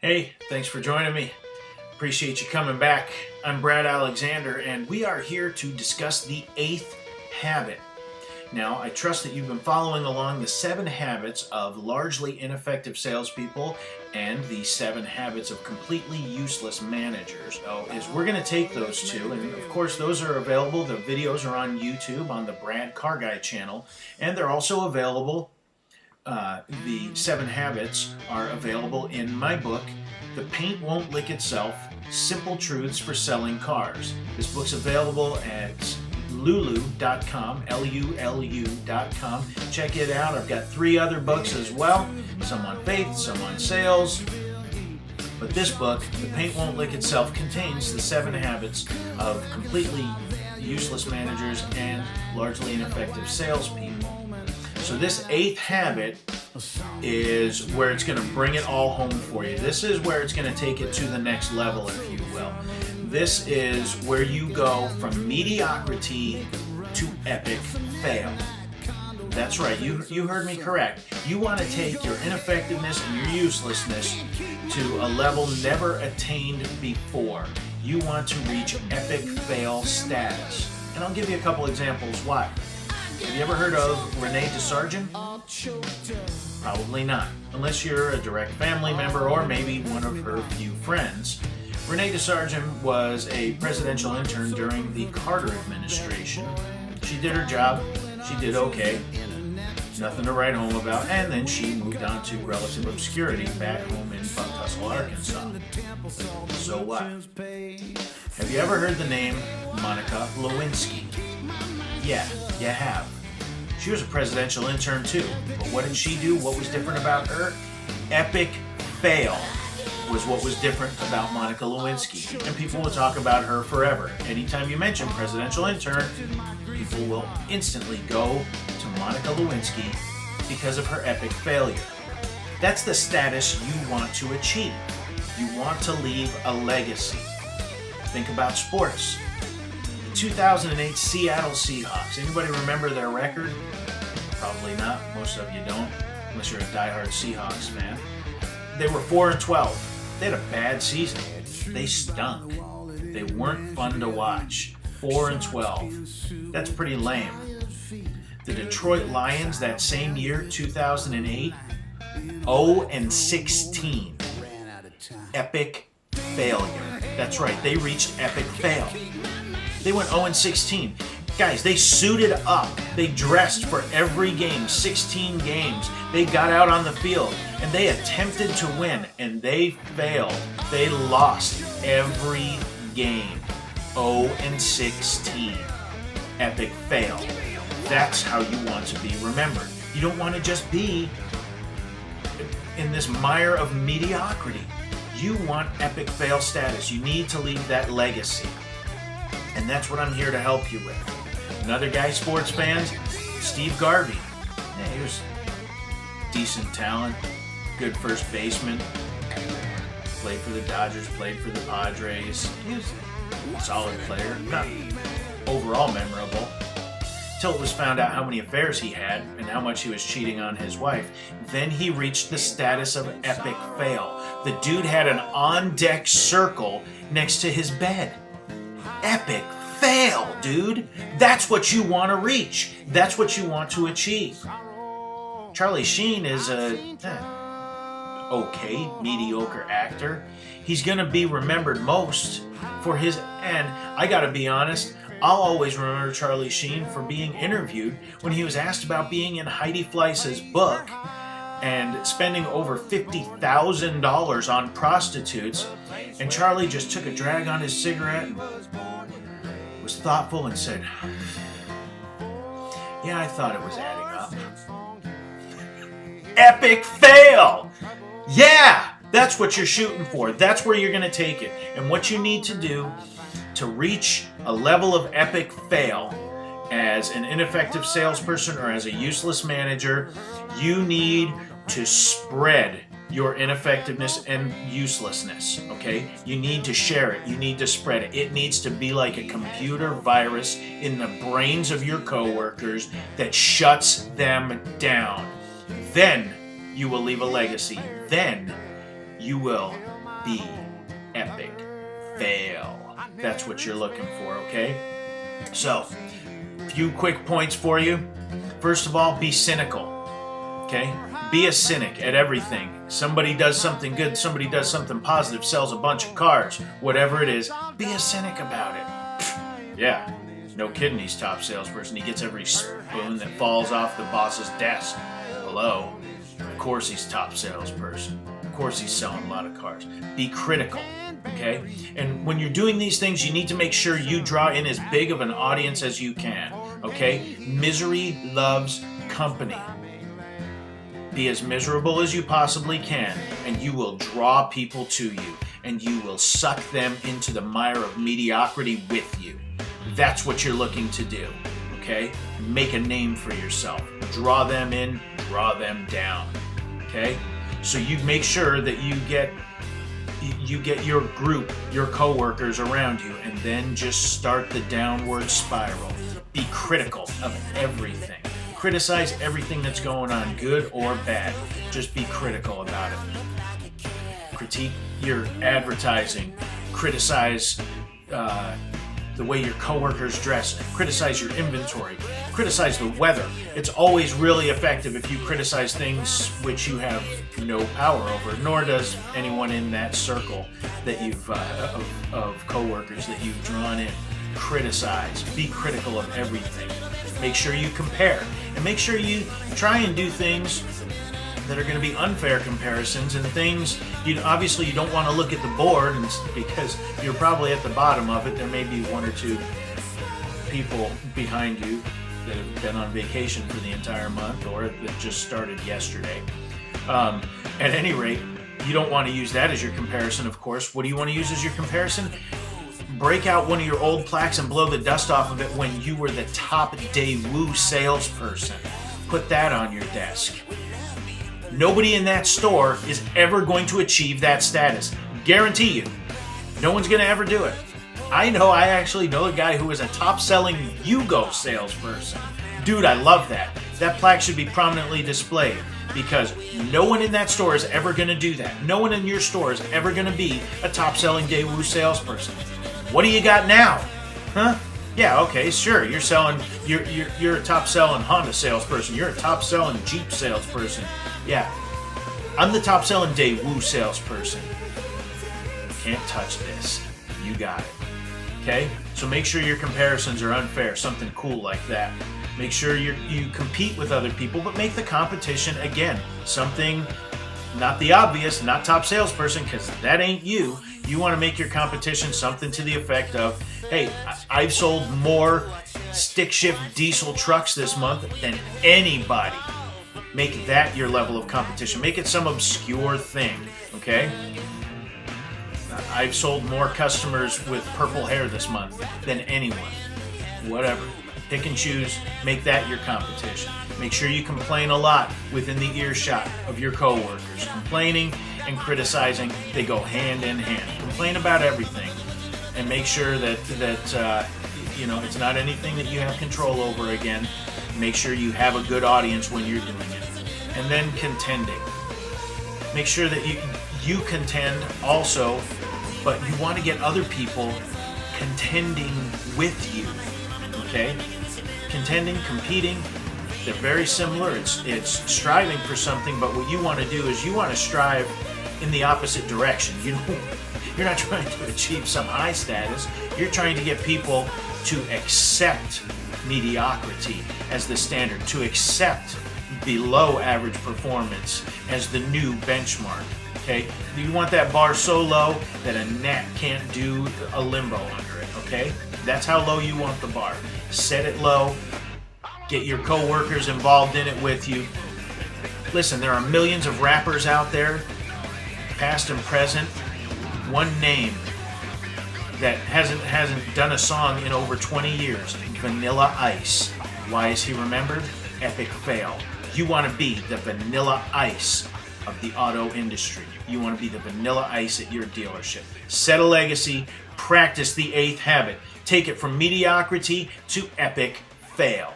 Hey, thanks for joining me. Appreciate you coming back. I'm Brad Alexander, and we are here to discuss the 8th habit. Now, I trust that you've been following along the 7 habits of largely ineffective salespeople and the 7 habits of completely useless managers. We're going to take those two, and of course those are available. The videos are on YouTube on the Brad Car Guy channel, and they're also available. The 7 habits are available in my book, The Paint Won't Lick Itself, Simple Truths for Selling Cars. This book's available at lulu.com, Lulu.com. Check it out. I've got 3 other books as well, some on faith, some on sales. But this book, The Paint Won't Lick Itself, contains the 7 habits of completely useless managers and largely ineffective salespeople. So this 8th habit is where it's going to bring it all home for you. This is where it's going to take it to the next level, if you will. This is where you go from mediocrity to epic fail. That's right, you heard me correct. You want to take your ineffectiveness and your uselessness to a level never attained before. You want to reach epic fail status. And I'll give you a couple examples why. Have you ever heard of Renee DeSargent? Probably not, unless you're a direct family member or maybe one of her few friends. Renee DeSargent was a presidential intern during the Carter administration. She did her job, she did okay, nothing to write home about, and then she moved on to relative obscurity back home in Buck Tussle, Arkansas. So what? Have you ever heard the name Monica Lewinsky? Yeah, you have. She was a presidential intern too, but what did she do? What was different about her? Epic fail was what was different about Monica Lewinsky, and people will talk about her forever. Anytime you mention presidential intern, people will instantly go to Monica Lewinsky because of her epic failure. That's the status you want to achieve. You want to leave a legacy. Think about sports. 2008 Seattle Seahawks. Anybody remember their record? Probably not. Most of you don't, unless you're a diehard Seahawks fan. They were 4-12. They had a bad season. They stunk. They weren't fun to watch. 4-12. That's pretty lame. The Detroit Lions that same year, 2008, 0-16. Epic failure. That's right. They reached epic fail. They went 0-16. Guys, they suited up. They dressed for every game, 16 games. They got out on the field, and they attempted to win, and they failed. They lost every game. 0-16. Epic fail. That's how you want to be remembered. You don't want to just be in this mire of mediocrity. You want epic fail status. You need to leave that legacy. And that's what I'm here to help you with. Another guy, sports fans, Steve Garvey. Yeah, he was decent talent, good first baseman. Played for the Dodgers, played for the Padres. He was a solid player, not overall memorable. Till it was found out how many affairs he had and how much he was cheating on his wife. Then he reached the status of epic fail. The dude had an on-deck circle next to his bed. Epic fail, dude. That's what you want to reach. That's what you want to achieve. Charlie Sheen is a okay, mediocre actor. He's going to be remembered most for his, and I got to be honest, I'll always remember Charlie Sheen for being interviewed when he was asked about being in Heidi Fleiss's book and spending over $50,000 on prostitutes. And Charlie just took a drag on his cigarette and was thoughtful and said, yeah, I thought it was adding up. Epic fail! Yeah! That's what you're shooting for. That's where you're going to take it. And what you need to do to reach a level of epic fail as an ineffective salesperson or as a useless manager, you need to spread your ineffectiveness and uselessness, okay? You need to share it. You need to spread it. It needs to be like a computer virus in the brains of your coworkers that shuts them down. Then you will leave a legacy. Then you will be epic fail. That's what you're looking for, okay? So, a few quick points for you. First of all, be cynical, okay? Be a cynic at everything. Somebody does something good, somebody does something positive, sells a bunch of cars, whatever it is, be a cynic about it. Yeah, no kidding, he's top salesperson. He gets every spoon that falls off the boss's desk. Hello? Of course he's top salesperson. Of course he's selling a lot of cars. Be critical, okay? And when you're doing these things, you need to make sure you draw in as big of an audience as you can, okay? Misery loves company. Be as miserable as you possibly can, and you will draw people to you, and you will suck them into the mire of mediocrity with you. That's what you're looking to do, okay? Make a name for yourself. Draw them in, draw them down, okay? So you make sure that you get your group, your coworkers around you, and then just start the downward spiral. Be critical of everything. Criticize everything that's going on, good or bad. Just be critical about it. Critique your advertising. Criticize the way your coworkers dress. Criticize your inventory. Criticize the weather. It's always really effective if you criticize things which you have no power over, nor does anyone in that circle that you've of coworkers that you've drawn in. Criticize. Be critical of everything. Make sure you compare, and make sure you try and do things that are going to be unfair comparisons and things obviously you don't want to look at the board because you're probably at the bottom of it. There may be one or two people behind you that have been on vacation for the entire month or that just started yesterday. At any rate, you don't want to use that as your comparison, of course. What do you want to use as your comparison? Break out one of your old plaques and blow the dust off of it when you were the top Daewoo salesperson. Put that on your desk. Nobody in that store is ever going to achieve that status. Guarantee you. No one's going to ever do it. I actually know a guy who is a top-selling Yugo salesperson. Dude, I love that. That plaque should be prominently displayed because no one in that store is ever going to do that. No one in your store is ever going to be a top-selling Daewoo salesperson. What do you got now? Huh? Yeah, okay, sure. You're a top-selling Honda salesperson. You're a top-selling Jeep salesperson. Yeah. I'm the top-selling Daewoo salesperson. Can't touch this. You got it. Okay? So make sure your comparisons are unfair. Something cool like that. Make sure you compete with other people, but make the competition, again, something not the obvious, not top salesperson, because that ain't you. You want to make your competition something to the effect of, hey, I've sold more stick shift diesel trucks this month than anybody. Make that your level of competition. Make it some obscure thing, okay? I've sold more customers with purple hair this month than anyone. Whatever. Pick and choose. Make that your competition. Make sure you complain a lot within the earshot of your coworkers. Complaining and criticizing, they go hand in hand. Complain about everything, and make sure that it's not anything that you have control over. Again, make sure you have a good audience when you're doing it. And then contending. Make sure that you contend also, but you want to get other people contending with you. Okay? Contending, competing, they're very similar. It's striving for something, but what you want to do is you want to strive in the opposite direction. You're not trying to achieve some high status. You're trying to get people to accept mediocrity as the standard, to accept below average performance as the new benchmark. Okay? You want that bar so low that a gnat can't do a limbo under it. Okay? That's how low you want the bar. Set it low. Get your coworkers involved in it with you. Listen, there are millions of rappers out there, past and present. One name that hasn't done a song in over 20 years, Vanilla Ice. Why is he remembered? Epic fail. You want to be the Vanilla Ice of the auto industry. You want to be the Vanilla Ice at your dealership. Set a legacy. Practice the 8th habit. Take it from mediocrity to epic fail.